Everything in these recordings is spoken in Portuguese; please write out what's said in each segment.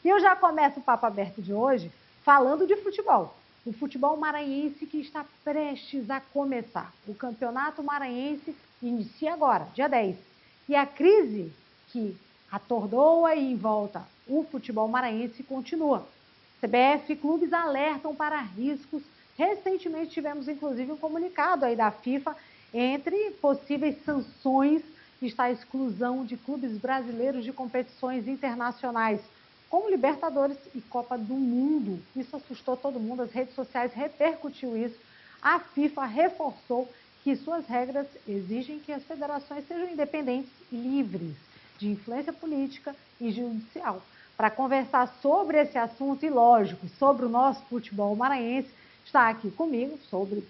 E eu já começo o Papo Aberto de hoje falando de futebol. O futebol maranhense que está prestes a começar. O Campeonato Maranhense inicia agora, dia 10. E a crise que atordoa e envolta o futebol maranhense continua. CBF e clubes alertam para riscos. Recentemente tivemos, inclusive, um comunicado aí da FIFA entre possíveis sanções, está a exclusão de clubes brasileiros de competições internacionais, como Libertadores e Copa do Mundo. Isso assustou todo mundo, as redes sociais repercutiu isso. A FIFA reforçou que suas regras exigem que as federações sejam independentes e livres de influência política e judicial. Para conversar sobre esse assunto e, lógico, sobre o nosso futebol maranhense, está aqui comigo, sobre,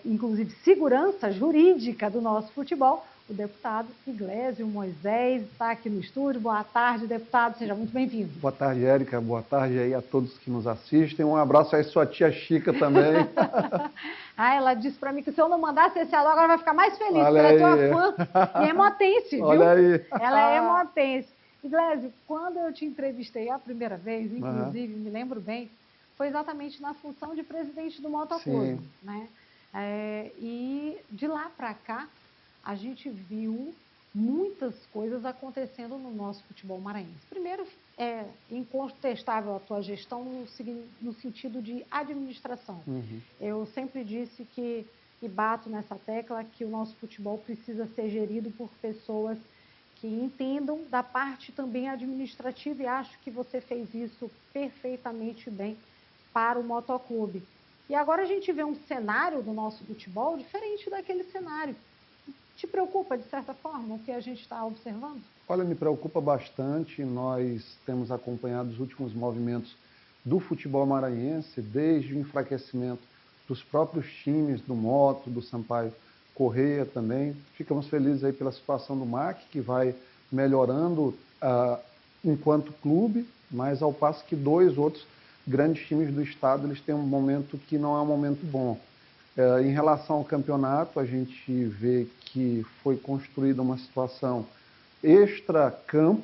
inclusive, segurança jurídica do nosso futebol, o deputado Iglesio Moisés está aqui no estúdio. Boa tarde, deputado, seja muito bem-vindo. Boa tarde, Érica, boa tarde aí a todos que nos assistem. Um abraço aí sua tia Chica também. Ela disse para mim que se eu não mandasse esse alô, agora vai ficar mais feliz, Olha porque ela é aí. tua fã e emotense, viu? Olha aí. Ela é emotense. Iglesio, quando eu te entrevistei a primeira vez, inclusive, me lembro bem, foi exatamente na função de presidente do Motoclube, né? E de lá para cá, a gente viu muitas coisas acontecendo no nosso futebol maranhense. Primeiro, é incontestável a tua gestão no sentido de administração. Eu sempre disse que, e bato nessa tecla, que o nosso futebol precisa ser gerido por pessoas que entendam da parte também administrativa, e acho que você fez isso perfeitamente bem para o Motoclube. E agora a gente vê um cenário do nosso futebol diferente daquele cenário. Te preocupa, de certa forma, o que a gente está observando? Olha, me preocupa bastante. Nós temos acompanhado os últimos movimentos do futebol maranhense, desde o enfraquecimento dos próprios times, do Moto, do Sampaio Corrêa também. Ficamos felizes aí pela situação do MAC, que vai melhorando enquanto clube, mas ao passo que dois outros grandes times do estado eles têm um momento que não é um momento bom. Em relação ao campeonato, a gente vê que foi construída uma situação extra-campo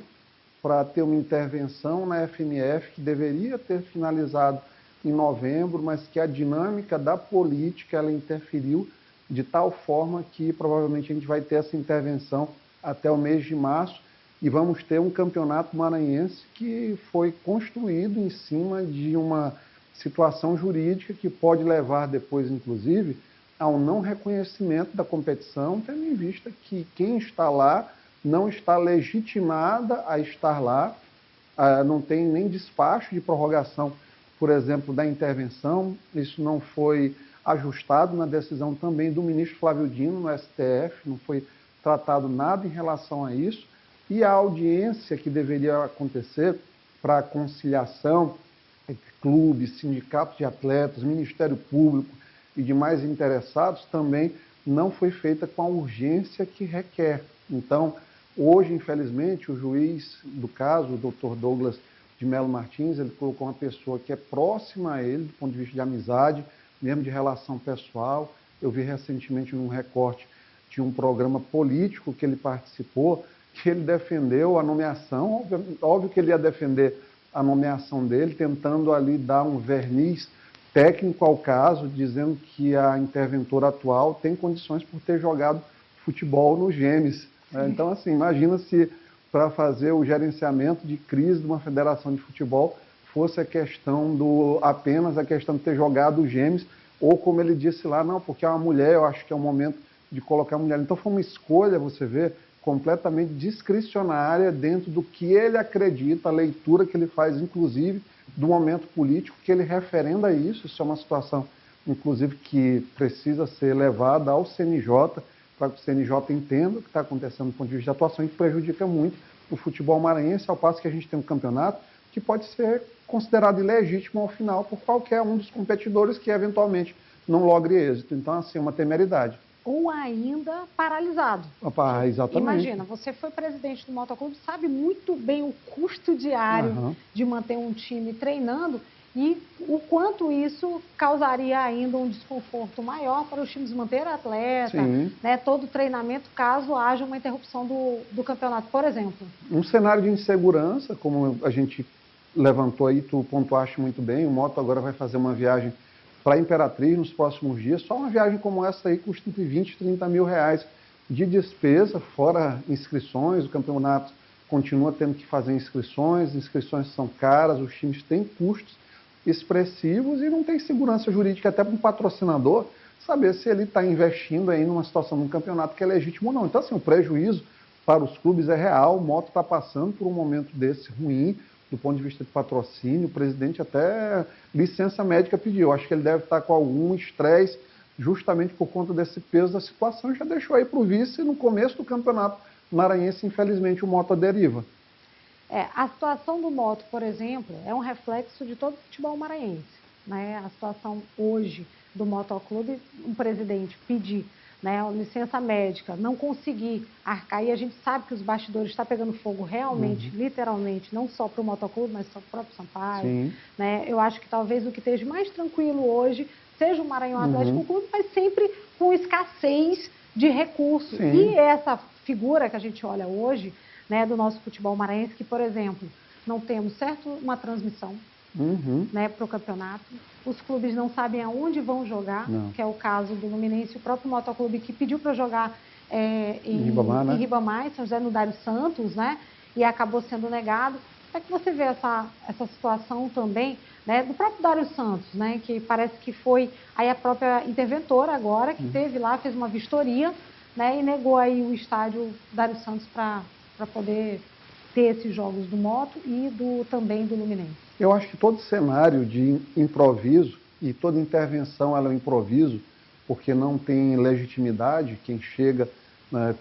para ter uma intervenção na FNF que deveria ter finalizado em novembro, mas que a dinâmica da política ela interferiu de tal forma que provavelmente a gente vai ter essa intervenção até o mês de março e vamos ter um campeonato maranhense que foi construído em cima de uma situação jurídica que pode levar depois, inclusive, ao não reconhecimento da competição, tendo em vista que quem está lá não está legitimada a estar lá, não tem nem despacho de prorrogação, por exemplo, da intervenção. Isso não foi ajustado na decisão também do ministro Flávio Dino, no STF, não foi tratado nada em relação a isso, e a audiência que deveria acontecer para a conciliação entre clubes, sindicatos de atletas, Ministério Público e demais interessados também não foi feita com a urgência que requer. Então, hoje, infelizmente, o juiz do caso, o Dr. Douglas de Melo Martins, ele colocou uma pessoa que é próxima a ele, do ponto de vista de amizade, mesmo de relação pessoal. Eu vi recentemente num recorte de um programa político que ele participou, que ele defendeu a nomeação, óbvio que ele ia defender a nomeação dele, tentando ali dar um verniz técnico ao caso, dizendo que a interventora atual tem condições por ter jogado futebol no Gêmeos. Então, assim, imagina se para fazer o gerenciamento de crise de uma federação de futebol fosse a questão apenas a questão de ter jogado os Gêmeos, ou como ele disse lá, não, porque é uma mulher, eu acho que é o momento de colocar a mulher. Então foi uma escolha, você vê, completamente discricionária dentro do que ele acredita, a leitura que ele faz, inclusive, do momento político, que ele referenda isso. Isso é uma situação, inclusive, que precisa ser levada ao CNJ, para que o CNJ entenda o que está acontecendo do ponto de vista de atuação e que prejudica muito o futebol maranhense, ao passo que a gente tem um campeonato que pode ser considerado ilegítimo ao final por qualquer um dos competidores que, eventualmente, não logre êxito. Então, assim, é uma temeridade. Ou ainda paralisado. Exatamente. Imagina, você foi presidente do Motoclube, sabe muito bem o custo diário de manter um time treinando e o quanto isso causaria ainda um desconforto maior para os times manter atleta, né, todo o treinamento, caso haja uma interrupção do campeonato, por exemplo. Um cenário de insegurança, como a gente levantou aí, tu pontuaste muito bem, o Moto agora vai fazer uma viagem para Imperatriz nos próximos dias. Só uma viagem como essa aí custa entre 20 e 30 mil reais de despesa, fora inscrições. O campeonato continua tendo que fazer inscrições são caras, os times têm custos expressivos e não tem segurança jurídica até para um patrocinador saber se ele está investindo aí numa situação, num campeonato que é legítimo ou não. Então, assim, o prejuízo para os clubes é real, o Moto está passando por um momento desse ruim, do ponto de vista de patrocínio, o presidente até licença médica pediu. Acho que ele deve estar com algum estresse, justamente por conta desse peso da situação, já deixou aí para o vice no começo do campeonato maranhense, infelizmente, o Moto à deriva. A situação do Moto, por exemplo, é um reflexo de todo o futebol maranhense, né? A situação hoje do Motoclube, um presidente pedir, né, licença médica, não conseguir arcar, e a gente sabe que os bastidores estão pegando fogo realmente, literalmente, não só para o Motoclube, mas para o próprio Sampaio. Né? Eu acho que talvez o que esteja mais tranquilo hoje seja o Maranhão Atlético Clube, mas sempre com escassez de recursos. E essa figura que a gente olha hoje, né, do nosso futebol maranhense, que, por exemplo, não temos, certo, uma transmissão, né, para o campeonato. Os clubes não sabem aonde vão jogar, que é o caso do Luminense, o próprio Motoclube que pediu para jogar em Ribamar, em São José no Dário Santos, né, e acabou sendo negado. Como é que você vê essa situação também, né, do próprio Dário Santos, né, que parece que foi aí a própria interventora agora, que teve lá, fez uma vistoria, né, e negou aí o estádio Dário Santos para poder ter esses jogos do Moto e também do Luminense? Eu acho que todo cenário de improviso, e toda intervenção ela é um improviso, porque não tem legitimidade, quem chega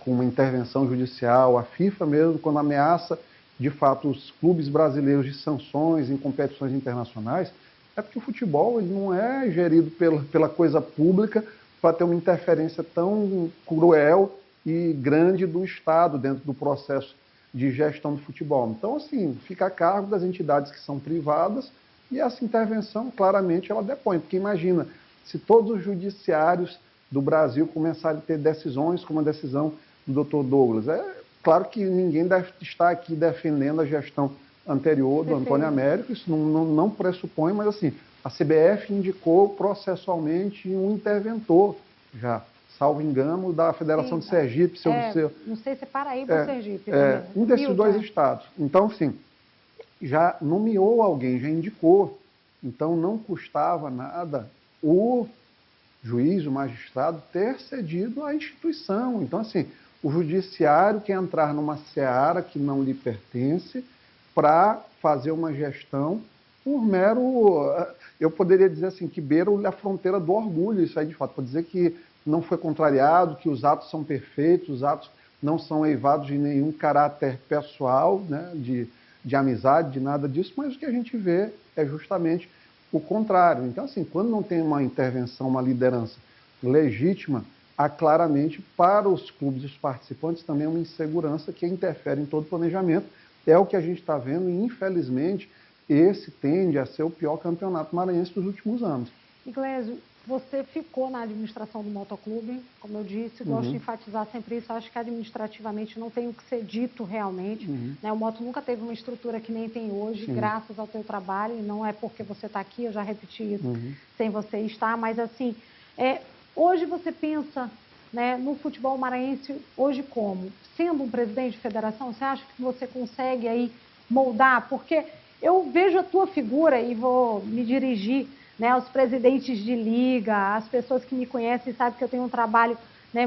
com uma intervenção judicial, a FIFA mesmo, quando ameaça, de fato, os clubes brasileiros de sanções em competições internacionais, é porque o futebol ele não é gerido pela coisa pública para ter uma interferência tão cruel e grande do Estado dentro do processo de gestão do futebol. Então, assim, fica a cargo das entidades que são privadas e essa intervenção, claramente, ela depõe. Porque imagina, se todos os judiciários do Brasil começarem a ter decisões como a decisão do Dr. Douglas, é claro que ninguém deve estar aqui defendendo a gestão anterior do Antônio Américo, isso não pressupõe, mas assim, a CBF indicou processualmente um interventor já, salvo engano, da Federação de Sergipe. Não sei se é Paraíba ou Sergipe. Um desses dois estados. Então, assim, já nomeou alguém, já indicou. Então, não custava nada o juiz, o magistrado, ter cedido à instituição. Então, assim, o judiciário quer entrar numa seara que não lhe pertence para fazer uma gestão por mero... Eu poderia dizer assim, que beira a fronteira do orgulho, isso aí de fato, para dizer que não foi contrariado, que os atos são perfeitos, os atos não são eivados de nenhum caráter pessoal, né, de amizade, de nada disso, mas o que a gente vê é justamente o contrário. Então, assim, quando não tem uma intervenção, uma liderança legítima, há claramente para os clubes e os participantes também uma insegurança que interfere em todo o planejamento. É o que a gente está vendo e, infelizmente, esse tende a ser o pior campeonato maranhense dos últimos anos. Iglesio, você ficou na administração do Motoclube, como eu disse, gosto de enfatizar sempre isso, acho que administrativamente não tem o que ser dito realmente, né? O Moto nunca teve uma estrutura que nem tem hoje, graças ao teu trabalho, e não é porque você está aqui, eu já repeti isso, sem você estar, mas assim, hoje você pensa, né, no futebol maranhense, hoje como? Sendo um presidente de federação, você acha que você consegue aí moldar? Porque eu vejo a tua figura e vou me dirigir, né, aos presidentes de liga, as pessoas que me conhecem sabem que eu tenho um trabalho, né,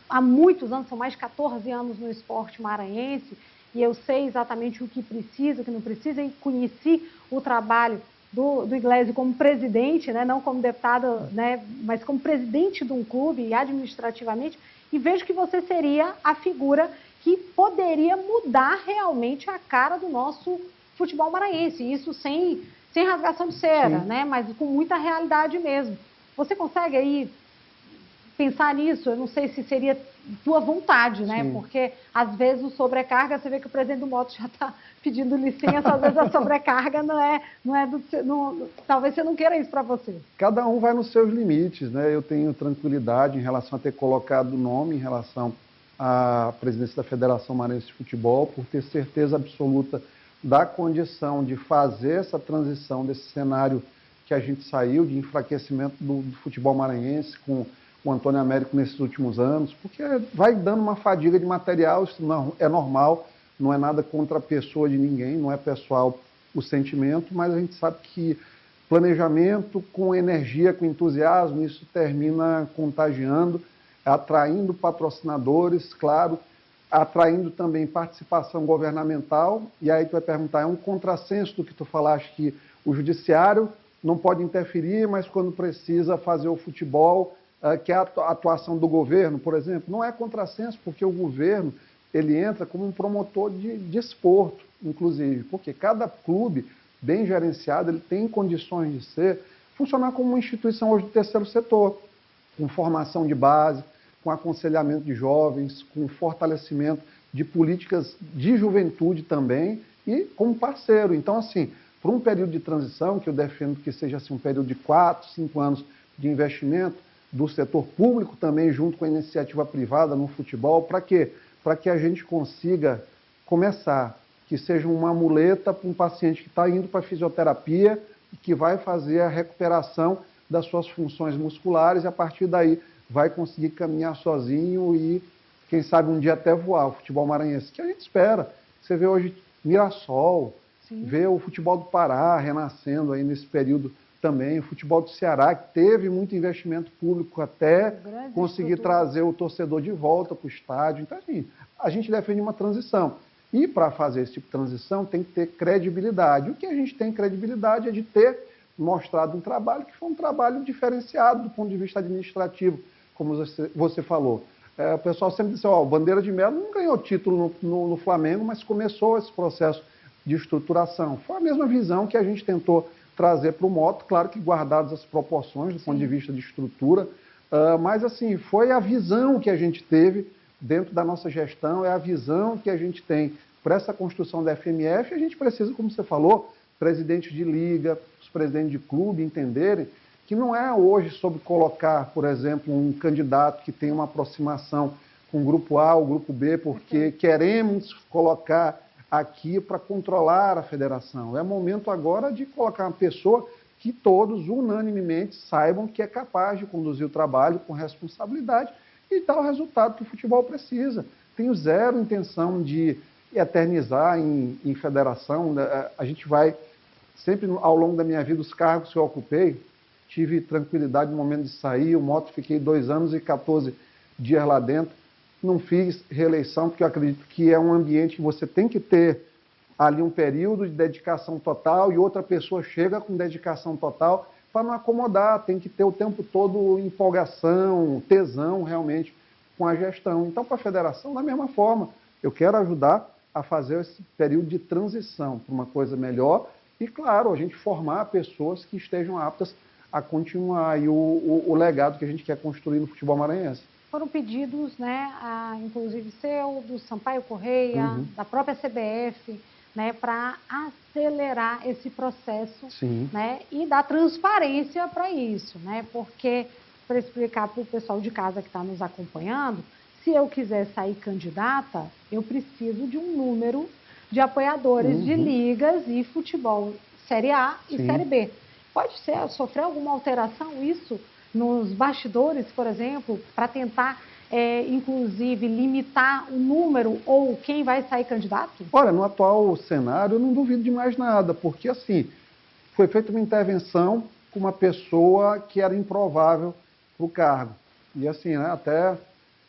há muitos anos, são mais de 14 anos no esporte maranhense, e eu sei exatamente o que precisa, o que não precisa, e conheci o trabalho do Iglesio como presidente, né, não como deputado, né, mas como presidente de um clube e administrativamente, e vejo que você seria a figura que poderia mudar realmente a cara do nosso futebol maranhense, isso sem rasgação de seda, né? Mas com muita realidade mesmo. Você consegue aí pensar nisso? Eu não sei se seria tua vontade, né? Porque às vezes o sobrecarga, você vê que o presidente do Moto já está pedindo licença, às vezes a sobrecarga talvez você não queira isso para você. Cada um vai nos seus limites, né? Eu tenho tranquilidade em relação a ter colocado o nome em relação à presidência da Federação Maranhense de Futebol, por ter certeza absoluta dá condição de fazer essa transição desse cenário que a gente saiu, de enfraquecimento do futebol maranhense com o Antônio Américo nesses últimos anos, porque vai dando uma fadiga de material, isso não, é normal, não é nada contra a pessoa de ninguém, não é pessoal o sentimento, mas a gente sabe que planejamento com energia, com entusiasmo, isso termina contagiando, atraindo patrocinadores, claro, atraindo também participação governamental, e aí tu vai perguntar, é um contrassenso do que tu falaste, que o judiciário não pode interferir, mas quando precisa fazer o futebol, que é a atuação do governo, por exemplo, não é contrassenso, porque o governo ele entra como um promotor de desporto, inclusive, porque cada clube bem gerenciado, ele tem condições de funcionar como uma instituição hoje do terceiro setor, com formação de base, com aconselhamento de jovens, com fortalecimento de políticas de juventude também e como parceiro. Então, assim, por um período de transição, que eu defendo que seja assim, um período de 4, 5 anos de investimento do setor público também, junto com a iniciativa privada no futebol, para quê? Para que a gente consiga começar, que seja uma muleta para um paciente que está indo para a fisioterapia e que vai fazer a recuperação das suas funções musculares e a partir daí vai conseguir caminhar sozinho e, quem sabe, um dia até voar o futebol maranhense, que a gente espera. Você vê hoje Mirassol, sim, vê o futebol do Pará renascendo aí nesse período também, o futebol do Ceará, que teve muito investimento público até conseguir trazer o torcedor de volta para o estádio. Então, assim, a gente defende uma transição. E para fazer esse tipo de transição tem que ter credibilidade. O que a gente tem credibilidade é de ter mostrado um trabalho que foi um trabalho diferenciado do ponto de vista administrativo, como você falou. O pessoal sempre disse, o Bandeira de Melo não ganhou título no Flamengo, mas começou esse processo de estruturação. Foi a mesma visão que a gente tentou trazer para o Moto, claro que guardadas as proporções do ponto de vista de estrutura, mas assim, foi a visão que a gente teve dentro da nossa gestão, é a visão que a gente tem para essa construção da FMF. A gente precisa, como você falou, presidentes de liga, os presidentes de clube entenderem que não é hoje sobre colocar, por exemplo, um candidato que tem uma aproximação com o grupo A ou o grupo B, porque queremos colocar aqui para controlar a federação. É momento agora de colocar uma pessoa que todos unanimemente saibam que é capaz de conduzir o trabalho com responsabilidade e dar o resultado que o futebol precisa. Tenho zero intenção de eternizar em federação. A gente vai, sempre ao longo da minha vida, os cargos que eu ocupei, tive tranquilidade no momento de sair, o Moto fiquei 2 anos e 14 dias lá dentro, não fiz reeleição, porque eu acredito que é um ambiente que você tem que ter ali um período de dedicação total e outra pessoa chega com dedicação total para não acomodar, tem que ter o tempo todo empolgação, tesão realmente com a gestão. Então, para a federação, da mesma forma, eu quero ajudar a fazer esse período de transição para uma coisa melhor e, claro, a gente formar pessoas que estejam aptas a continuar aí o legado que a gente quer construir no futebol maranhense. Foram pedidos, né, inclusive seu, do Sampaio Correia, da própria CBF, né, para acelerar esse processo, né, e dar transparência para isso, né, porque, para explicar para o pessoal de casa que está nos acompanhando, se eu quiser sair candidata, eu preciso de um número de apoiadores de ligas e futebol Série A e Série B. Pode sofrer alguma alteração isso nos bastidores, por exemplo, para tentar, inclusive, limitar o número ou quem vai sair candidato? Olha, no atual cenário, eu não duvido de mais nada, porque, assim, foi feita uma intervenção com uma pessoa que era improvável para o cargo. E, assim, né, até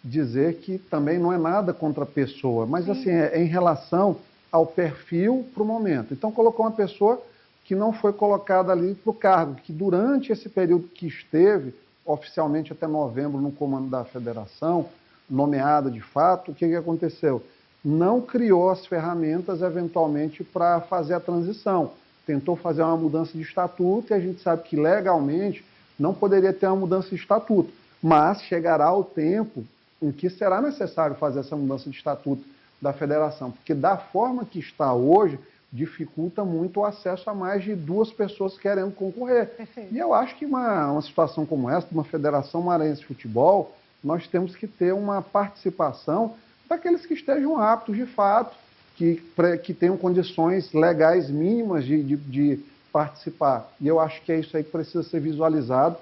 dizer que também não é nada contra a pessoa, mas, assim, é em relação ao perfil para o momento. Então, colocou uma pessoa que não foi colocada ali para o cargo, que durante esse período que esteve, oficialmente até novembro, no comando da federação, nomeada de fato, o que aconteceu? Não criou as ferramentas, eventualmente, para fazer a transição. Tentou fazer uma mudança de estatuto e a gente sabe que, legalmente, não poderia ter uma mudança de estatuto, mas chegará o tempo em que será necessário fazer essa mudança de estatuto da federação, porque da forma que está hoje, dificulta muito o acesso a mais de 2 pessoas querendo concorrer. Perfeito. E eu acho que uma situação como essa, de uma Federação Maranhense de Futebol, nós temos que ter uma participação daqueles que estejam aptos, de fato, que tenham condições legais mínimas de participar. E eu acho que é isso aí que precisa ser visualizado,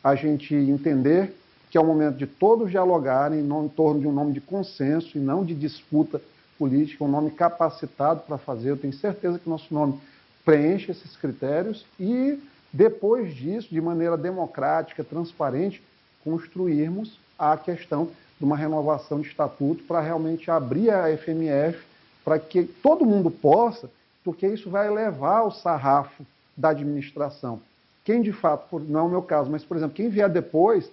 a gente entender que é o momento de todos dialogarem em torno de um nome de consenso e não de disputa política, um nome capacitado para fazer. Eu tenho certeza que nosso nome preenche esses critérios e, depois disso, de maneira democrática, transparente, construirmos a questão de uma renovação de estatuto para realmente abrir a FMF para que todo mundo possa, porque isso vai elevar o sarrafo da administração. Quem de fato, não é o meu caso, mas, por exemplo, quem vier depois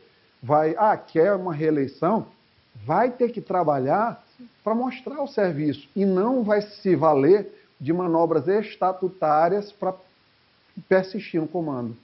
quer uma reeleição, vai ter que trabalhar para mostrar o serviço e não vai se valer de manobras estatutárias para persistir no comando.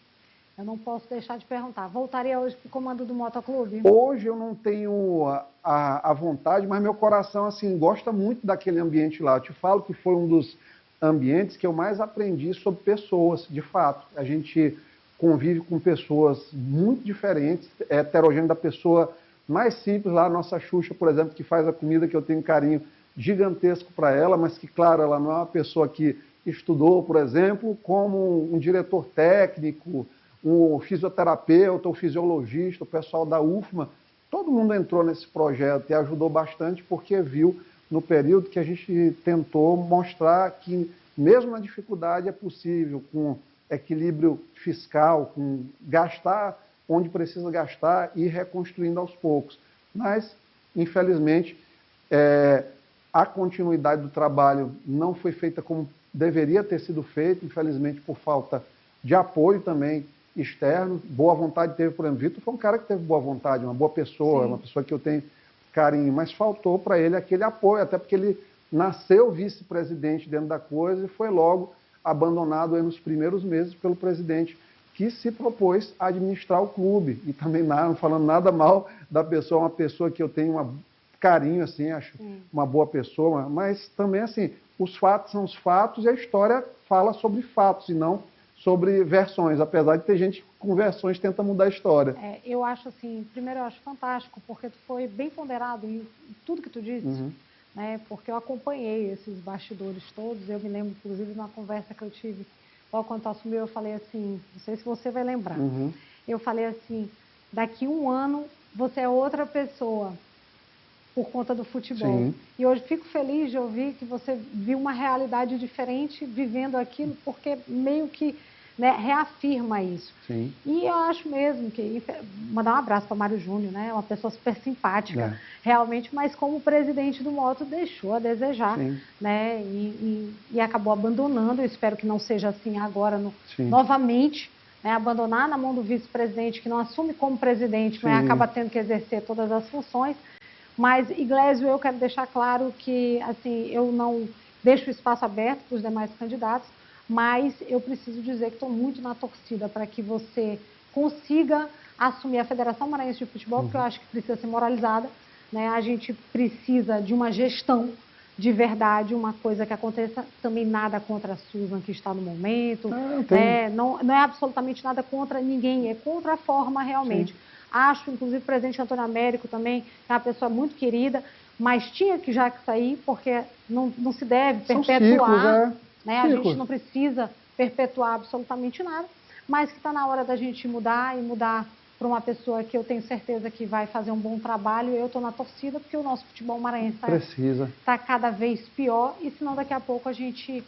Eu não posso deixar de perguntar, voltaria hoje para o comando do Motoclube? Hoje eu não tenho a vontade, mas meu coração assim gosta muito daquele ambiente lá. Eu te falo que foi um dos ambientes que eu mais aprendi sobre pessoas, de fato. A gente convive com pessoas muito diferentes, é heterogêneo da pessoa mais simples lá, a nossa Xuxa, por exemplo, que faz a comida, que eu tenho um carinho gigantesco para ela, mas que, claro, ela não é uma pessoa que estudou, por exemplo, como um diretor técnico, um fisioterapeuta, o fisiologista, o pessoal da UFMA, todo mundo entrou nesse projeto e ajudou bastante porque viu no período que a gente tentou mostrar que mesmo na dificuldade é possível, com equilíbrio fiscal, com gastar onde precisa gastar e ir reconstruindo aos poucos. Mas, infelizmente, a continuidade do trabalho não foi feita como deveria ter sido feita, infelizmente por falta de apoio também externo. Boa vontade teve, por exemplo, Vitor foi um cara que teve boa vontade, uma boa pessoa, uma pessoa que eu tenho carinho, mas faltou para ele aquele apoio, até porque ele nasceu vice-presidente dentro da coisa e foi logo abandonado aí nos primeiros meses pelo presidente, que se propôs a administrar o clube. E também não falando nada mal da pessoa, uma pessoa que eu tenho um carinho, assim, acho uma boa pessoa, mas também, assim, os fatos são os fatos e a história fala sobre fatos e não sobre versões, apesar de ter gente com versões que tenta mudar a história. Eu acho assim, primeiro eu acho fantástico, porque tu foi bem ponderado em tudo que tu disse, né? Porque eu acompanhei esses bastidores todos, eu me lembro, inclusive, de uma conversa que eu tive, logo quando tu assumiu, eu falei assim, não sei se você vai lembrar, eu falei assim, daqui um ano você é outra pessoa, por conta do futebol. Sim. E hoje fico feliz de ouvir que você viu uma realidade diferente vivendo aquilo, porque meio que, né, reafirma isso. Sim. E eu acho mesmo que... Mandar um abraço para Mário Júnior, né? Uma pessoa super simpática, realmente, mas como presidente do Moto deixou a desejar, né? E acabou abandonando, eu espero que não seja assim agora, novamente, né? Abandonar na mão do vice-presidente, que não assume como presidente, mas acaba tendo que exercer todas as funções. Mas, Iglesio, eu quero deixar claro que, assim, eu não deixo o espaço aberto para os demais candidatos, mas eu preciso dizer que estou muito na torcida para que você consiga assumir a Federação Maranhense de Futebol, porque eu acho que precisa ser moralizada, né? A gente precisa de uma gestão de verdade, uma coisa que aconteça, também nada contra a Susan, que está no momento, não é absolutamente nada contra ninguém, é contra a forma realmente. Acho, inclusive, o presidente Antônio Américo também é uma pessoa muito querida, mas tinha que já sair, porque não se deve perpetuar, né? A gente não precisa perpetuar absolutamente nada, mas que está na hora da gente mudar e mudar para uma pessoa que eu tenho certeza que vai fazer um bom trabalho. Eu estou na torcida, porque o nosso futebol maranhense está cada vez pior, e senão daqui a pouco a gente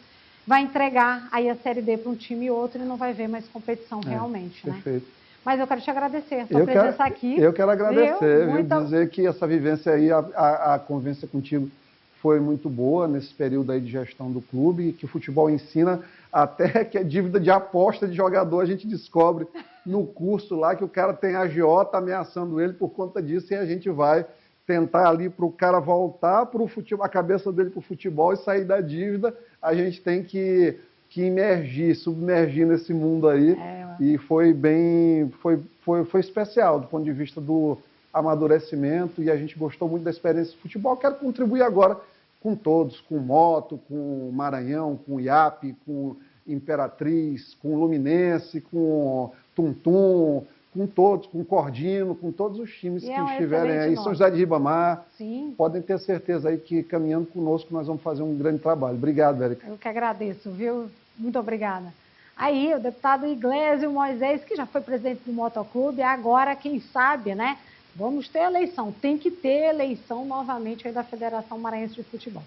vai entregar aí a Série D para um time e outro e não vai ver mais competição realmente, né? Perfeito. Mas eu quero te agradecer a sua presença aqui. Eu quero agradecer, dizer que essa vivência aí, a convivência contigo foi muito boa nesse período aí de gestão do clube, e que o futebol ensina até que a dívida de aposta de jogador a gente descobre no curso lá, que o cara tem agiota ameaçando ele por conta disso, e a gente vai tentar ali para o cara voltar para o futebol, a cabeça dele para o futebol e sair da dívida. A gente tem que submergir nesse mundo aí, e foi especial do ponto de vista do amadurecimento, e a gente gostou muito da experiência de futebol. Quero contribuir agora com todos, com o Moto, com o Maranhão, com o IAP, com Imperatriz, com o Luminense, com o Tum Tum, com todos, com o Cordino, com todos os times E que é um estiverem aí, excelente São nome. José de Ribamar, Sim. podem ter certeza aí que caminhando conosco nós vamos fazer um grande trabalho. Obrigado, Érica. Eu que agradeço, viu? Muito obrigada. Aí, o deputado Iglesias Moisés, que já foi presidente do Motoclube, agora, quem sabe, né? Vamos ter eleição. Tem que ter eleição novamente aí da Federação Maranhense de Futebol.